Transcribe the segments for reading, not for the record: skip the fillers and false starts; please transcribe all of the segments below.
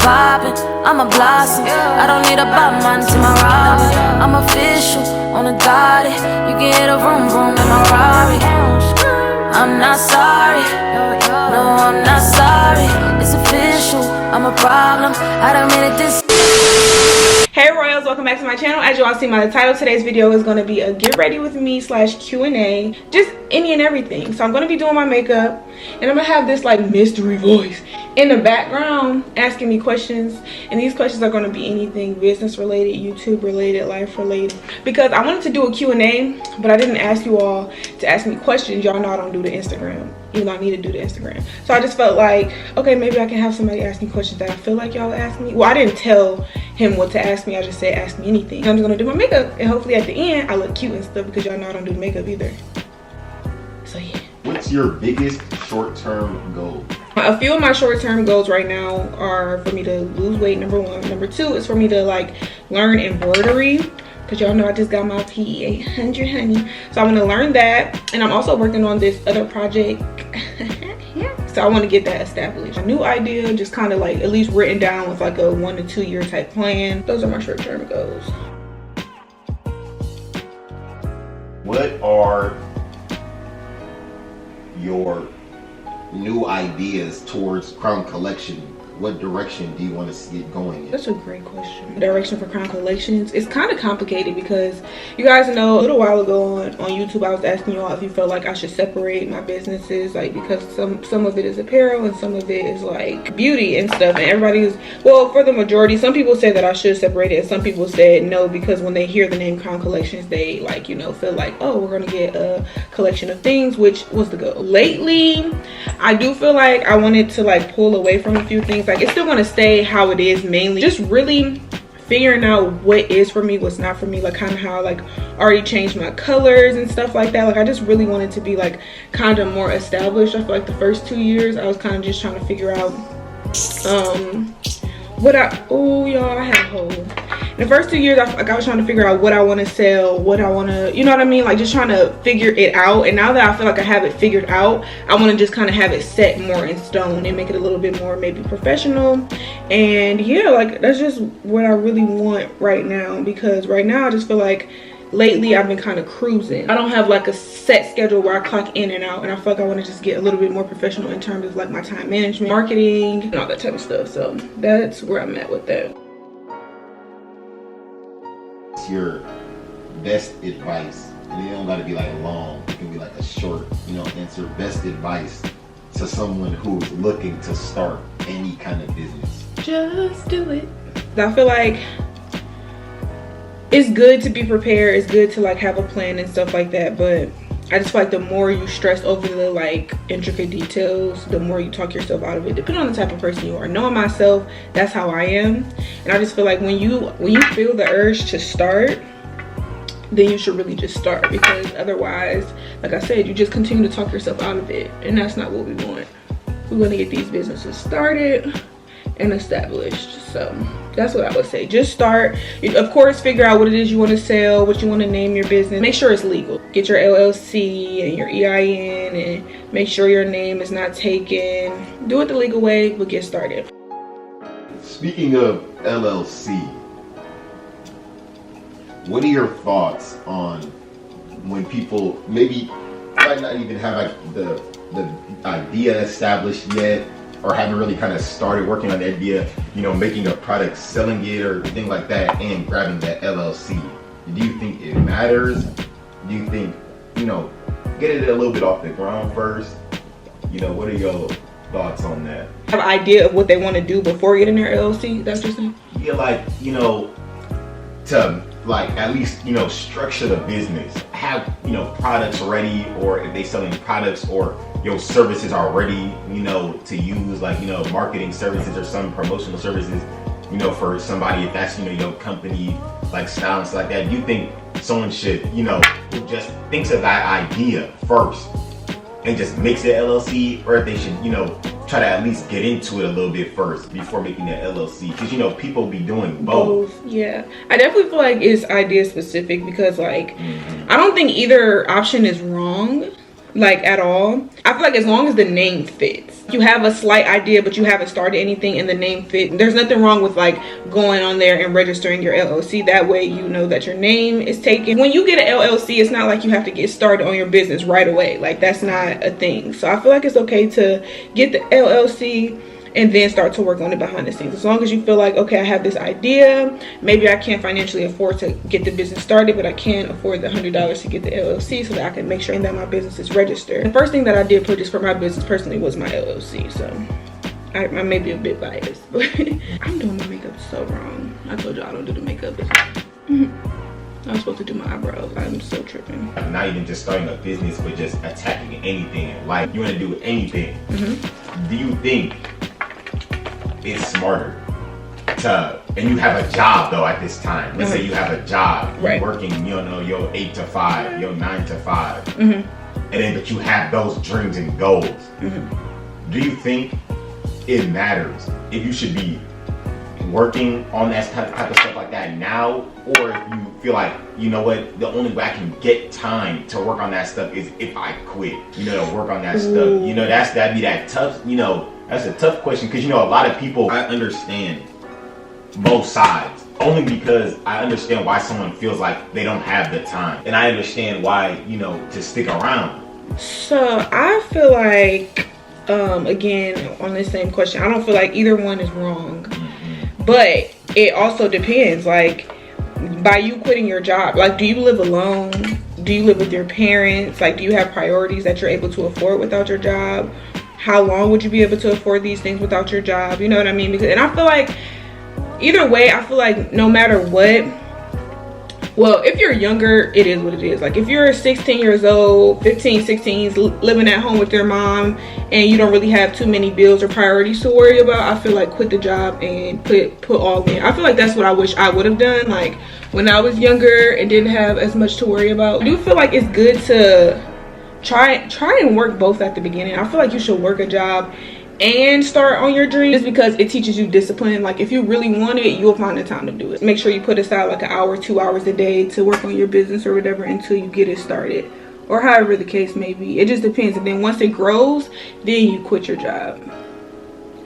poppin', I'm a blossom. I don't need a Batman to my Robin. I'm official, on a dotted. You can hear the vroom vroom in my Rari. I'm not sorry, no, I'm not sorry. It's official, I'm a problem. I done made it this. Hey Royals, welcome back to my channel. As you all see by the title, today's video is going to be a get ready with me / Q&A, just any and everything. So I'm going to be doing my makeup and I'm going to have this like mystery voice in the background asking me questions, and these questions are going to be anything business related, YouTube related, life related, because I wanted to do a Q&A, but I didn't ask you all to ask me questions. Y'all know I don't do the Instagram, even though I need to do the Instagram. So I just felt like, okay, maybe I can have somebody ask me questions that I feel like y'all ask me. Well, I didn't tell him what to ask me, I just said ask me anything. I'm just gonna do my makeup, and hopefully at the end I look cute and stuff, because y'all know I don't do the makeup either. So yeah. What's your biggest short-term goal? A few of my short-term goals right now are for me to lose weight, number one. Number two is for me to like learn embroidery, because y'all know I just got my PE 800, honey. So I want to learn that, and I'm also working on this other project. Yeah. So I want to get that established. A new idea, just kind of like at least written down with like a 1 to 2 year type plan. Those are my short-term goals. What are your new ideas towards Crown Collection? What direction do you want to see it going in? That's a great question. Direction for Crown Collections. It's kind of complicated because you guys know a little while ago on YouTube I was asking y'all if you felt like I should separate my businesses, like because some of it is apparel and some of it is like beauty and stuff, and everybody's, well, for the majority, some people say that I should separate it and some people said no, because when they hear the name Crown Collections they like, you know, feel like, oh, we're gonna get a collection of things, which was the goal. Lately I do feel like I wanted to like pull away from a few things. Like, it's still gonna stay how it is, mainly just really figuring out what is for me, what's not for me, like kind of how I like already changed my colors and stuff like that. Like, I just really wanted to be like kind of more established. I feel like the first 2 years I was kind of just trying to figure out what y'all, I had a hole. In the first 2 years I was trying to figure out what I want to sell, what I want to, you know what I mean, like just trying to figure it out. And now that I feel like I have it figured out, I want to just kind of have it set more in stone and make it a little bit more maybe professional. And yeah, like that's just what I really want right now, because right now I just feel like lately I've been kind of cruising. I don't have like a set schedule where I clock in and out, and I feel like I want to just get a little bit more professional in terms of like my time management, marketing, and all that type of stuff. So that's where I'm at with that. What's your best advice? And it don't gotta be like long, it can be like a short, you know, answer. Best advice to someone who's looking to start any kind of business. Just do it. I feel like it's good to be prepared, it's good to like have a plan and stuff like that, but I just feel like the more you stress over the like intricate details, the more you talk yourself out of it, depending on the type of person you are. Knowing myself, that's how I am. And I just feel like when you feel the urge to start, then you should really just start, because otherwise, like I said, you just continue to talk yourself out of it, and that's not what we want. We want to get these businesses started and established. So that's what I would say. Just start. Of course, figure out what it is you want to sell, what you want to name your business. Make sure it's legal. Get your LLC and your EIN, and make sure your name is not taken. Do it the legal way, but get started. Speaking of LLC, what are your thoughts on when people maybe might not even have like the idea established yet, or haven't really kind of started working on the idea, you know, making a product, selling it or thing like that, and grabbing that LLC? Do you think it matters? Do you think, you know, get it a little bit off the ground first? You know, what are your thoughts on that? Have an idea of what they want to do before getting their LLC? That's what you're saying? Yeah, like, you know, to like at least, you know, structure the business, have, you know, products ready, or if they selling products or your services are ready, you know, to use, like, you know, marketing services or some promotional services, you know, for somebody, if that's, you know, your company, like style and stuff like that. Do you think someone should, you know, just thinks of that idea first and just makes it LLC, or if they should, you know, try to at least get into it a little bit first before making that LLC? Because, you know, people be doing both. Yeah, I definitely feel like it's idea specific, because like I don't think either option is wrong. like at all. I feel like as long as the name fits, you have a slight idea but you haven't started anything and the name fit, there's nothing wrong with like going on there and registering your LLC. That way you know that your name is taken. When you get an LLC, it's not like you have to get started on your business right away. Like that's not a thing. So I feel like it's okay to get the LLC and then start to work on it behind the scenes. As long as you feel like, okay, I have this idea, maybe I can't financially afford to get the business started, but I can afford the $100 to get the LLC so that I can make sure that my business is registered. The first thing that I did purchase for my business personally was my LLC, so I may be a bit biased, but I'm doing my makeup so wrong. I told you I don't do the makeup. I was supposed to do my eyebrows. I'm so tripping. Not even just starting a business, but just attacking anything in life. You want to do anything. Do you think it's smarter to, and you have a job though at this time, let's say you have a job, you're working, you know, your 8 to 5, your 9 to 5, and then but you have those dreams and goals, do you think it matters if you should be working on that type of stuff like that now, or if you feel like, you know what, the only way I can get time to work on that stuff is if I quit, you know, to work on that stuff, you know, that'd be that tough, you know. That's a tough question because, you know, a lot of people, I understand both sides only because I understand why someone feels like they don't have the time, and I understand why, you know, to stick around. So I feel like again on this same question, I don't feel like either one is wrong, but it also depends, like by you quitting your job, like do you live alone, do you live with your parents, like do you have priorities that you're able to afford without your job? How long would you be able to afford these things without your job? You know what I mean? Because, and I feel like either way, I feel like no matter what, well, if you're younger, it is what it is. Like if you're 16 years old, 15, 16, living at home with your mom and you don't really have too many bills or priorities to worry about, I feel like quit the job and put all in. I feel like that's what I wish I would have done, like when I was younger and didn't have as much to worry about. I do feel like it's good to try and work both at the beginning. I feel like you should work a job and start on your dream just because it teaches you discipline. Like if you really want it, you'll find the time to do it. Make sure you put aside like an hour, 2 hours a day to work on your business or whatever until you get it started, or however the case may be. It just depends. And then once it grows, then you quit your job.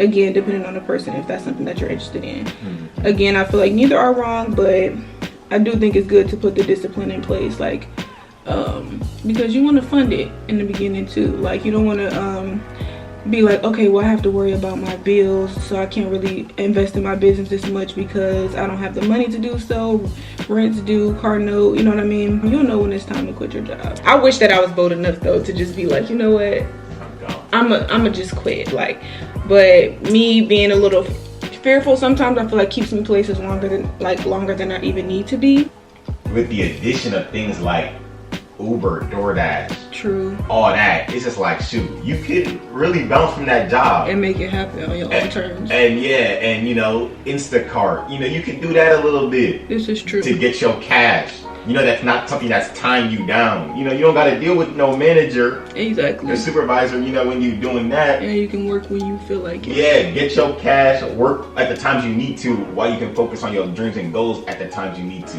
Again, depending on the person, if that's something that you're interested in. Again, I feel like neither are wrong, but I do think it's good to put the discipline in place, like because you want to fund it in the beginning too. Like you don't want to be like, okay, well I have to worry about my bills, so I can't really invest in my business this much because I don't have the money to do so, rent's due, car note, you know what I mean? You'll know when it's time to quit your job. I wish that I was bold enough though to just be like, you know what, I'm just quit. Like, but me being a little fearful sometimes, I feel like keeps me places longer than I even need to be. With the addition of things like Uber, DoorDash, true, all that, it's just like, shoot, you could really bounce from that job and make it happen on your own terms. And yeah, and you know, Instacart, you know, you can do that a little bit. This is true. To get your cash. You know, that's not something that's tying you down. You know, you don't got to deal with no manager. Exactly. The supervisor, you know, when you're doing that. And you can work when you feel like it. Yeah, get your cash, work at the times you need to, while you can focus on your dreams and goals at the times you need to.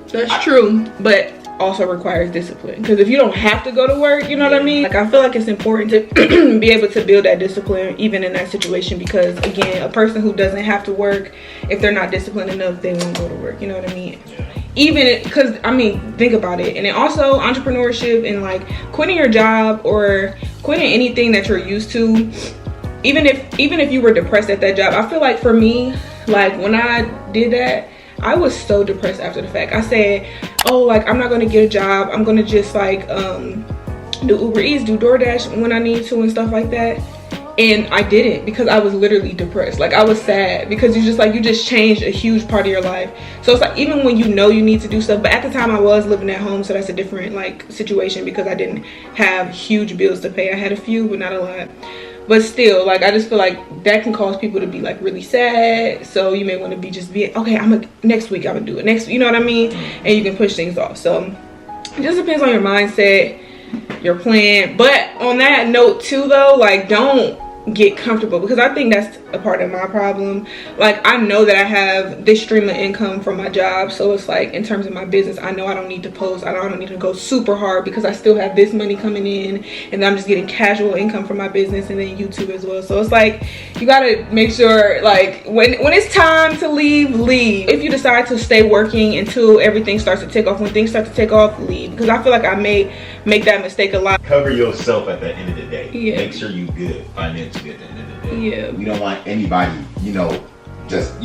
That's true, but also requires discipline. Because if you don't have to go to work, you know what I mean? Like, I feel like it's important to be able to build that discipline even in that situation, because again, a person who doesn't have to work, if they're not disciplined enough, they won't go to work. You know what I mean? Yeah. Even because, I mean, think about it. And then also entrepreneurship and like quitting your job or quitting anything that you're used to, even if you were depressed at that job, I feel like for me, like when I did that, I was so depressed after the fact. I said, oh, like I'm not gonna get a job, I'm gonna just like do Uber Eats, do DoorDash when I need to and stuff like that. And I didn't, because I was literally depressed. Like I was sad, because you just changed a huge part of your life. So it's like, even when you know you need to do stuff, but at the time I was living at home, so that's a different like situation, because I didn't have huge bills to pay. I had a few, but not a lot. But still, like, I just feel like that can cause people to be like really sad. So you may want to be okay, next week I'm gonna do it next, you know what I mean? And you can push things off. So it just depends on your mindset, your plan. But on that note too though, like don't get comfortable, because I think that's a part of my problem. Like, I know that I have this stream of income from my job, so it's like in terms of my business, I know I don't need to post, I don't need to go super hard because I still have this money coming in, and I'm just getting casual income from my business and then YouTube as well. So it's like you gotta make sure, like, when it's time to leave, if you decide to stay working until everything starts to take off, when things start to take off, leave, because I feel like I may make that mistake a lot. Cover yourself at the end of the day. Yeah. Make sure you good financially at the end of the day. Yeah. We don't want anybody, just,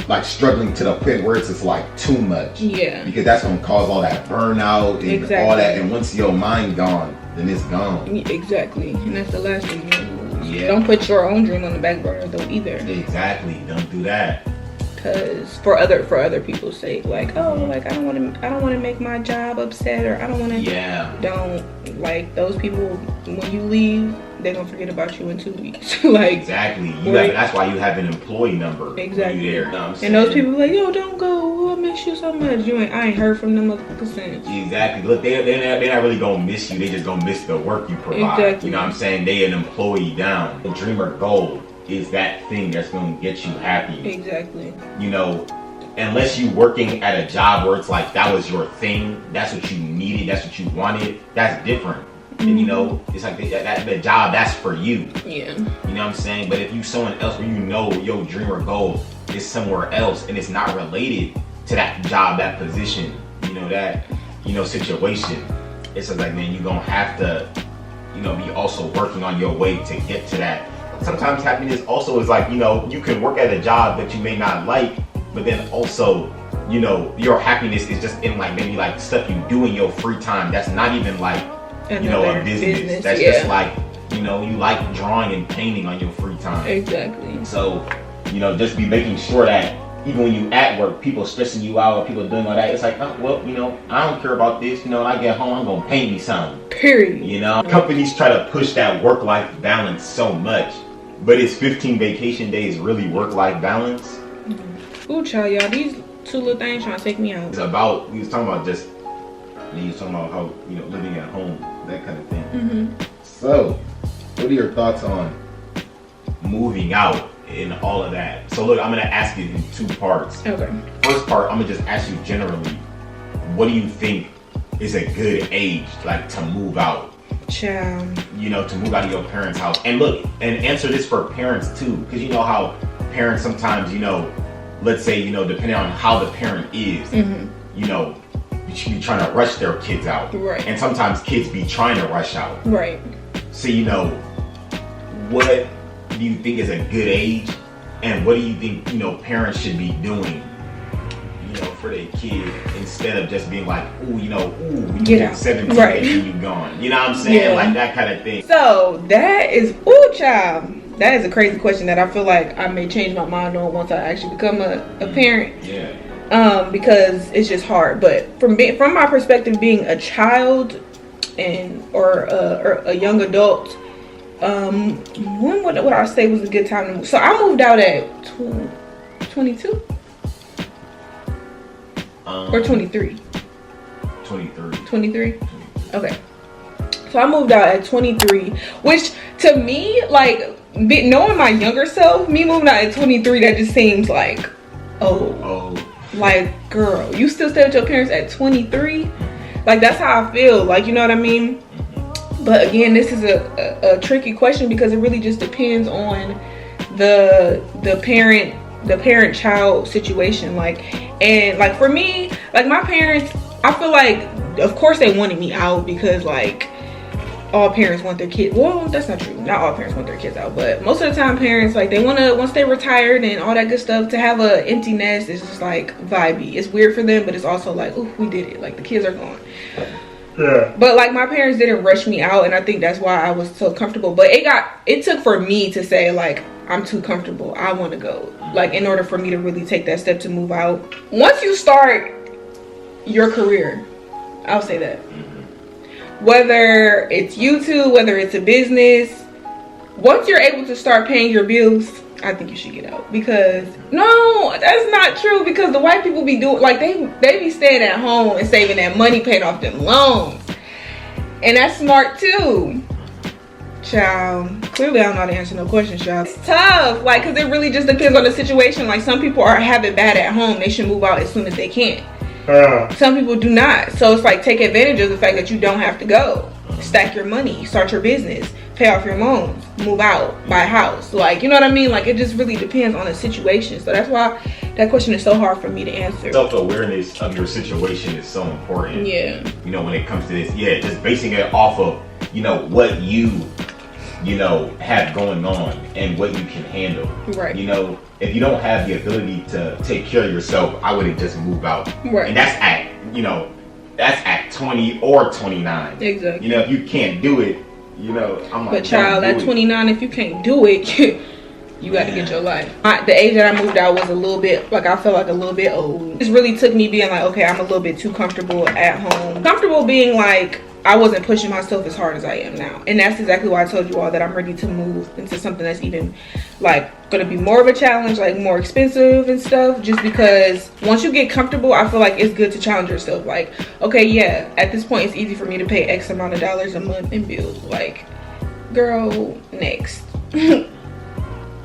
like struggling to the point where it's just like too much. Yeah. Because that's gonna cause all that burnout and Exactly. all that. And once your mind gone, then it's gone. Exactly. And that's the last thing you do. Yeah. Don't put your own dream on the back burner though either. Exactly. Don't do that. Because for other people's sake, like, oh, like I don't want to make my job upset, or I don't want to. Yeah. Don't, like, those people, when you leave, they're gonna forget about you in 2 weeks. Like, exactly. Like, that's why you have an employee number. Exactly. You there. You know what I'm saying? and those people like, yo, don't go. Oh, I miss you so much. I ain't heard from them motherfuckers since. Exactly. Look, they're not really gonna miss you. They just gonna miss the work you provide. Exactly. You know what I'm saying? They an employee down. The dreamer goal is that thing that's gonna get you happy. Exactly. Unless you working at a job where it's like that was your thing, that's what you needed, that's what you wanted, that's different. And it's like the job, that's for you. Yeah. You know what I'm saying? But if you someone else where your dream or goal is somewhere else and it's not related to that job, that position, that situation, it's just like, man, you're gonna have to be also working on your way to get to that. Sometimes happiness also is like, you can work at a job that you may not like, but then also, your happiness is just in like maybe like stuff you do in your free time. That's not even like, a business. That's just like, you like drawing and painting on your free time. Exactly. So, just be making sure that even when you at work, people stressing you out or people doing all that, it's like, oh, well, I don't care about this. When I get home, I'm going to paint me something. Period. Companies try to push that work-life balance so much. But is 15 vacation days really work-life balance? Ooh, child, y'all, these two little things trying to take me out. It's about, we was talking about how, living at home, that kind of thing. Mm-hmm. So, what are your thoughts on moving out and all of that? So look, I'm going to ask you in 2 parts. Okay. First part, I'm going to just ask you generally, what do you think is a good age, like, to move out? Child. To move out of your parents' house. And look, and answer this for parents too, because you know how parents sometimes, let's say, depending on how the parent is, Mm-hmm. you should be trying to rush their kids out. Right. And sometimes kids be trying to rush out. Right. So, what do you think is a good age? And what do you think, parents should be doing, for their kid, instead of just being like, we get out 17 right. and you gone. You know what I'm saying? Yeah. Like that kind of thing. So that is, ooh, child. That is a crazy question that I feel like I may change my mind on once I actually become a parent. Yeah. Because it's just hard. But from my perspective, being a child or a young adult, when would I say was a good time to move? So I moved out at 22 or 23. 23. Okay. So I moved out at 23, which to me, like, knowing my younger self, me moving out at 23, that just seems like, like, girl, you still stay with your parents at 23? Like, that's how I feel. Like, you know what I mean? But again, this is a tricky question because it really just depends on the parent-child situation. And for me, like, my parents, I feel like, of course they wanted me out because, like, all parents want their kids, well, that's not true, not all parents want their kids out, but most of the time parents, like, they want to, once they retired and all that good stuff, to have a empty nest is just like vibey. It's weird for them, but it's also like, ooh, we did it, like, the kids are gone. Yeah. But like, my parents didn't rush me out, and I think that's why I was so comfortable. But it took for me to say, like, I'm too comfortable, I want to go, like, in order for me to really take that step to move out. Once you start your career, I'll say that, whether it's YouTube, whether it's a business, once you're able to start paying your bills, I think you should get out. Because no, that's not true, because the white people be doing, like, they be staying at home and saving that money, paying off them loans, and that's smart too, child. Clearly, I don't know how to answer no questions, y'all. It's tough, like, because it really just depends on the situation. Like, some people have it bad at home. They should move out as soon as they can. Some people do not. So it's like, take advantage of the fact that you don't have to go. Stack your money, start your business, pay off your loans, move out, buy a house. Like, you know what I mean? Like, it just really depends on the situation. So that's why that question is so hard for me to answer. Self-awareness of your situation is so important. Yeah. You know, when it comes to this, yeah, just basing it off of, you know, what you know, have going on and what you can handle. Right. You know, if you don't have the ability to take care of yourself, I wouldn't just move out. Right. And that's at, you know, that's at 20 or 29. Exactly. You know, if you can't do it, you know, I'm like, but child, at 29, if you can't do it, you got to get your life. The age that I moved out was a little bit, like, I felt like a little bit old. It really took me being like, okay, I'm a little bit too comfortable at home. Comfortable being like, I wasn't pushing myself as hard as I am now. And that's exactly why I told you all that I'm ready to move into something that's even, like, gonna be more of a challenge, like more expensive and stuff. Just because once you get comfortable, I feel like it's good to challenge yourself. Like, okay, yeah, at this point it's easy for me to pay X amount of dollars a month in bills. Like, girl, next. And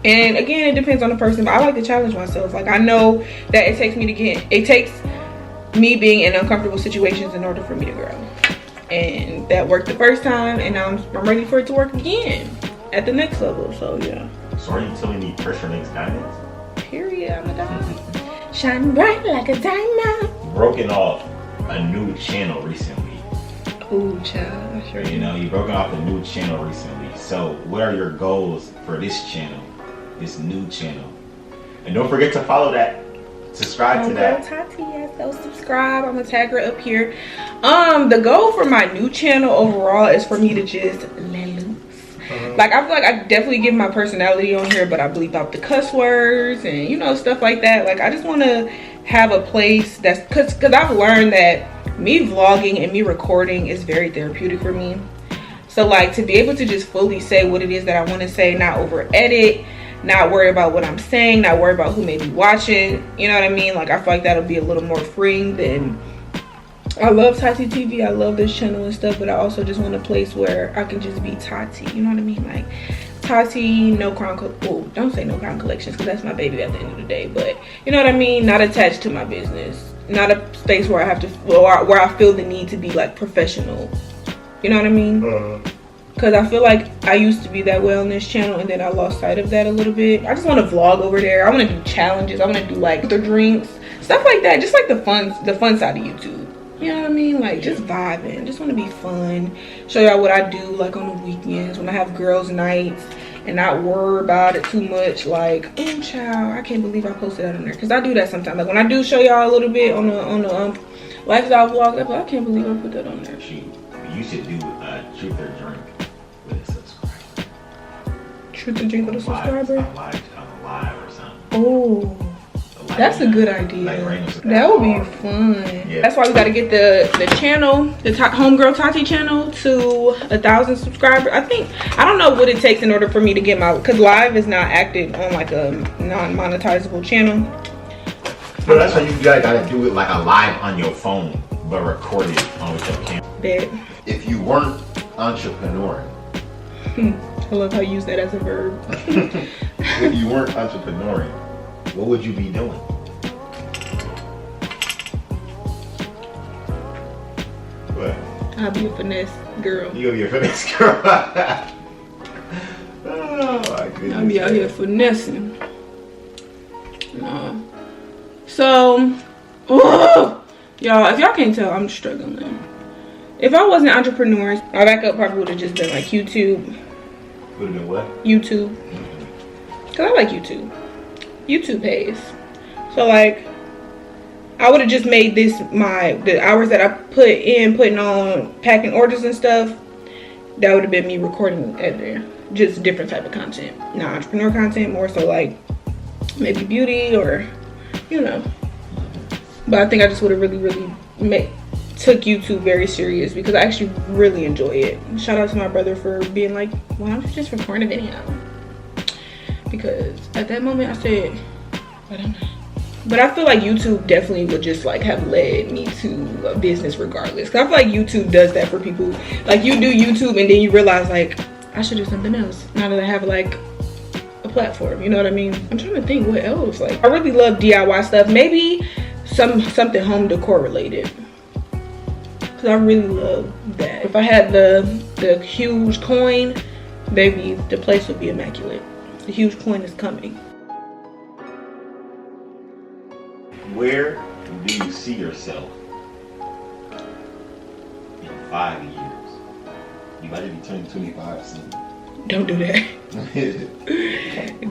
again, it depends on the person, but I like to challenge myself. Like, I know that it takes me being in uncomfortable situations in order for me to grow. And that worked the first time, and now I'm ready for it to work again at the next level. So yeah. So are you telling me pressure makes diamonds? Period. I'm a diamond. Shine bright like a diamond. Broken off a new channel recently. Ooh, child. Sure. You know, you've broken off a new channel recently. So what are your goals for this channel, this new channel? And don't forget to follow that. Subscribe to that. Tati, yes, go subscribe. I'm gonna tag her up here. The goal for my new channel overall is for me to just let loose. Like, I feel like I definitely give my personality on here, but I bleep out the cuss words and, you know, stuff like that. Like, I just want to have a place that's, cause I've learned that me vlogging and me recording is very therapeutic for me. So, like, to be able to just fully say what it is that I want to say, not over edit, not worry about what I'm saying, not worry about who may be watching, you know what I mean? Like, I feel like that'll be a little more freeing than, I love Tati TV, I love this channel and stuff, but I also just want a place where I can just be Tati, you know what I mean? Like, Tati, no crown, don't say no crown collections, because that's my baby at the end of the day, but you know what I mean? Not attached to my business, not a space where I have to, where I feel the need to be like professional, you know what I mean? Because I feel like I used to be that way on this channel, and then I lost sight of that a little bit. I just want to vlog over there. I want to do challenges. I want to do like the drinks, stuff like that. Just like the fun side of YouTube. You know what I mean? Like, just vibing. Just want to be fun. Show y'all what I do like on the weekends when I have girls' nights, and not worry about it too much. Like, oh child, I can't believe I posted that on there. Because I do that sometimes. Like, when I do show y'all a little bit on the lifestyle vlog, I can't believe I put that on there. You should do truth or drink with a subscriber. Truth or drink with a subscriber? On a live or something. Oh, that's a good idea. That would be fun. Yeah. That's why we got to get the channel, the Homegirl Tati channel, to 1,000 subscribers. I don't know what it takes in order for me to get my, because live is not active on like a non-monetizable channel. No, that's why you gotta do it like a live on your phone, but record it on with your camera. Bet. If you weren't entrepreneuring, I love how you use that as a verb. if you weren't entrepreneuring, what would you be doing? What? I'll be a finesse girl. You'll be a finesse girl. Oh my goodness. I'll be out here finessing. No. So, y'all, if y'all can't tell, I'm struggling. If I wasn't entrepreneurs, my backup probably would have just been like YouTube. Would have been what? YouTube. Because I like YouTube. YouTube pays. So, like, I would have just made this the hours that I putting on packing orders and stuff, that would have been me recording editing. Just different type of content. Not entrepreneur content, more so like maybe beauty or, you know. But I think I just would have really took YouTube very serious, because I actually really enjoy it. Shout out to my brother for being like, why don't you just record a video? Because at that moment I said, I don't know. But I feel like YouTube definitely would just like have led me to a business regardless. Cause I feel like YouTube does that for people. Like, you do YouTube and then you realize like, I should do something else now that I have like a platform, you know what I mean? I'm trying to think what else. Like, I really love DIY stuff. Maybe something home decor related, because I really love that. If I had the huge coin, baby, the place would be immaculate. The huge coin is coming. Where do you see yourself in 5 years? You about to be turning 25 soon. Don't do that.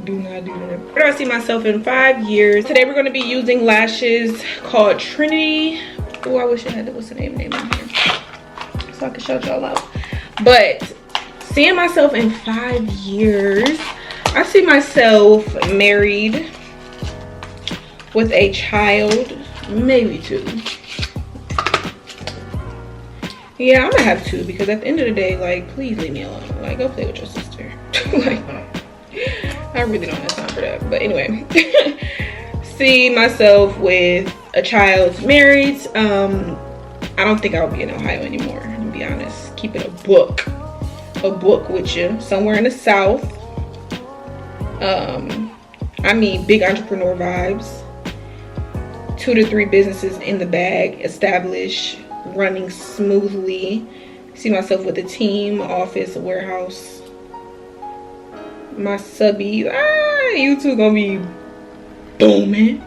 Do not do that. Where do I see myself in 5 years? Today we're going to be using lashes called Trinity. Oh, I wish I had what's the name on here so I could shout y'all out. But seeing myself in 5 years, I see myself married with a child, maybe 2. Yeah, I'm gonna have 2, because at the end of the day, like, please leave me alone. Like, go play with your sister. Like, I really don't have time for that. But anyway, see myself with a child, married. I don't think I'll be in Ohio anymore, to be honest. Keep it a book with you somewhere in the South. I mean, big entrepreneur vibes. 2 to 3 businesses in the bag, established, running smoothly. See myself with a team, office, a warehouse. My subbies, YouTube gonna be booming.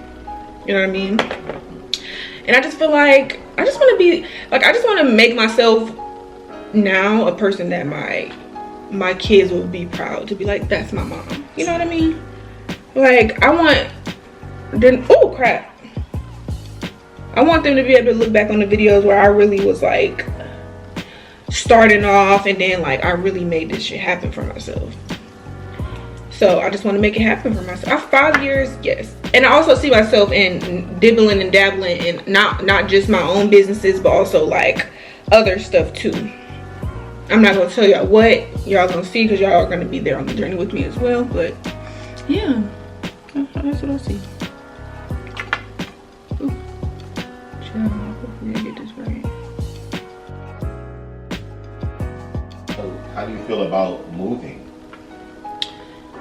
You know what I mean? And I just feel like I just want to be like, I just want to make myself now a person that my kids will be proud to be like, that's my mom. You know what I mean? Like, I want them, oh crap, I want them to be able to look back on the videos where I really was like starting off, and then like I really made this shit happen for myself. So I just want to make it happen for myself. 5 years, yes. And I also see myself in dibbling and dabbling in not just my own businesses, but also like other stuff too. I'm not gonna tell y'all what y'all gonna see, because y'all are gonna be there on the journey with me as well. But yeah, that's what I see. Ooh. Child, hopefully I get this right. So how do you feel about moving?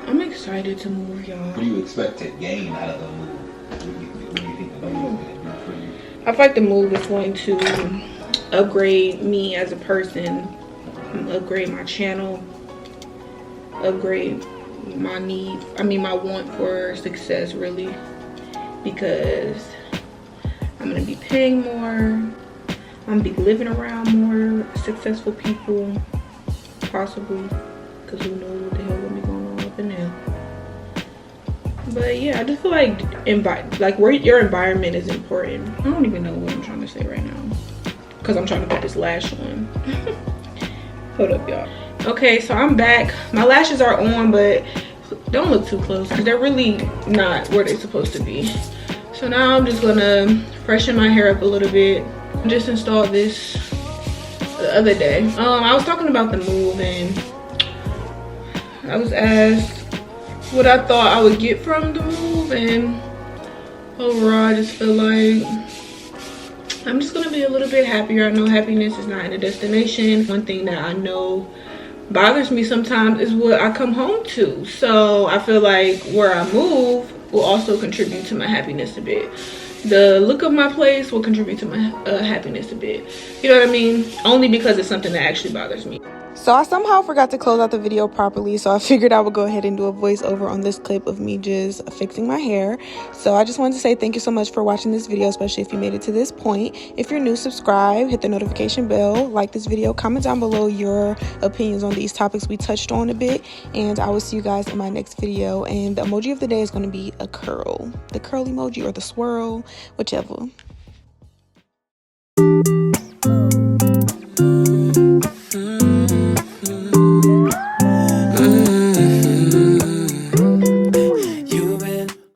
I'm excited to move, y'all. What do you expect to gain out of the move? What do you think the move is going to do for you? I feel like the move is going to upgrade me as a person, upgrade my channel, upgrade my need, my want for success, really, because I'm going to be paying more, I'm going to be living around more successful people, possibly, because who knows what the hell will be going on up in there. But yeah, I just feel like where your environment is important. I don't even know what I'm trying to say right now, because I'm trying to put this lash on. Hold up, y'all. Okay, so I'm back. My lashes are on, but don't look too close, because they're really not where they're supposed to be. So now I'm just gonna freshen my hair up a little bit. I just installed this the other day. I was talking about the move, and I was asked what I thought I would get from the move, and overall I just feel like I'm just gonna be a little bit happier. I know happiness is not in a destination. One thing that I know bothers me sometimes is what I come home to. So I feel like where I move will also contribute to my happiness a bit. The look of my place will contribute to my happiness a bit. You know what I mean? Only because it's something that actually bothers me. So I somehow forgot to close out the video properly, so I figured I would go ahead and do a voiceover on this clip of me just fixing my hair. So I just wanted to say thank you so much for watching this video, especially if you made it to this point. If you're new, subscribe, hit the notification bell, like this video, comment down below your opinions on these topics we touched on a bit, and I will see you guys in my next video. And the emoji of the day is going to be a curl, the curl emoji or the swirl, whichever.